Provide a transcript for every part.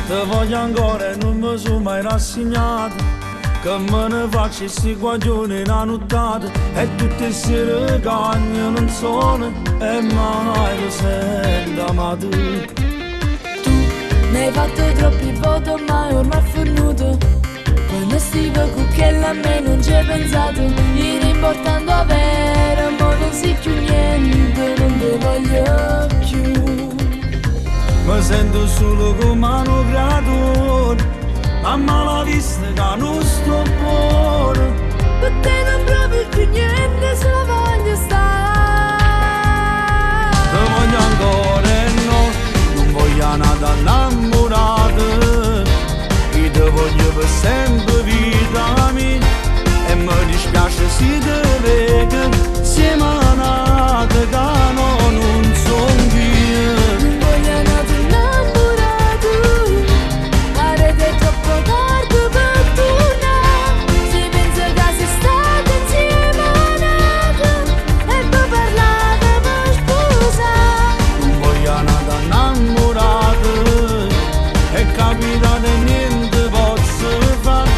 Te voglio ancora e non mi sono mai rassegnato, che me ne faccio questi guaglioni in una nottata, e tutte le sere cagne non sono e mai lo sento amato. Tu mi hai fatto troppi voti ma ormai è finito. Quando stivo con quella a me non ci hai pensato. Ieri importando avere, ma non si più niente, non ti voglio più. Mi sento solo come un creatore, a mala vista che non sto buono. Per te non proprio più niente, solo voglio stare. Te voglio ancora e no, non voglio nada innamorato. Io te voglio per sempre vita mia, e mi dispiace se te vedo siamo nati che no, non sono io. Non voglio nato innamorato, pare che è troppo tardi per tornare. Si pensa che sei stata insieme a nato, e poi parlate per sposare. Non voglio nada innamorato, e capita di niente posso fare.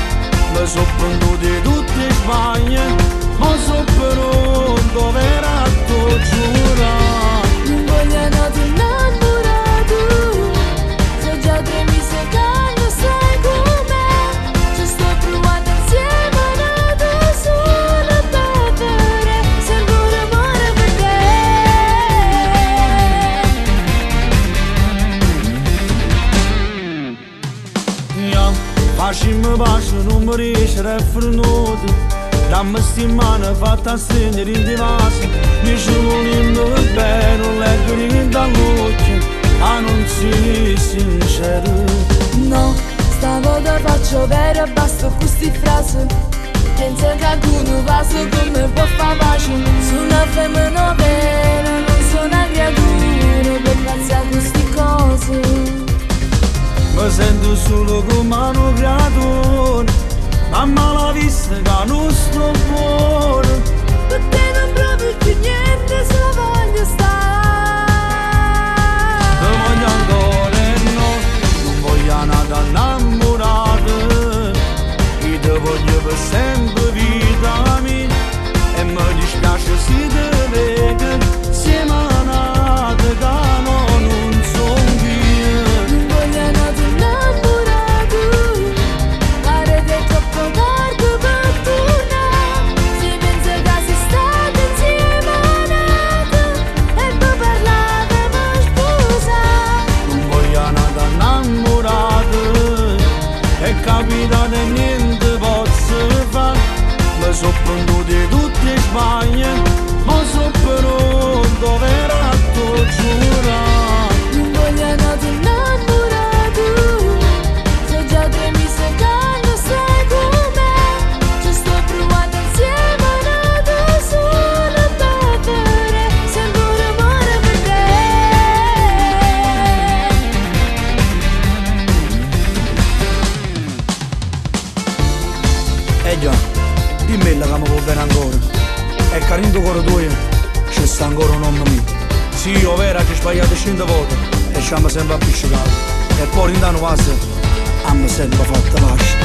Mi sono pronto di tutte le sbaglie, ma sono pronto per a giurare. Non voglio nato innamorato, so già 3 mesi che non sai com'è. Ci sto provando insieme a nato solo per vedere se ancora amore per te. Io facciamo pace, non mi riesce a frenare. Dammi sti mani fatta a stringere in divasi, mi ci volendo bene, non leggo niente dall'occhio, a non si sincero. No, stavolta faccio vero e basta con sti frasi. Pensa che qualcuno passa come può far pace. Sono una femmina vera, non sono una creatura per pensare a queste cose. Mi sento solo come un creatore, a mala vista che non sto buono. Per te non proprio più niente, solo voglio stare. Te voglio ancora e no, non voglio nada innamorato. Io te voglio per sempre vita mia, e mi dispiace se te vedo siamo nati che no, non sono io. Non voglio nato innamorato, pare che è troppo tardi per tornare. Si pensa che sei stata insieme a nato, e poi parlate per sposare. Non voglio nada innamorato, e capita di niente posso fare. Mi sono pronto di tutte le sbaglie, ma sono pronto per a giurare. Non voglio nato innamorato, so già 3 mesi che non sai com'è. Ci sto provando insieme a nato solo per vedere se ancora amore per te. Già, dimmi che mi può bene ancora, e carino cuore tuo, c'è sta ancora un nome mio. Sì, io vera che ho sbagliato 100 volte, e ci siamo sempre appiccicato, e poi in danno quasi, hanno sempre fatto lascia.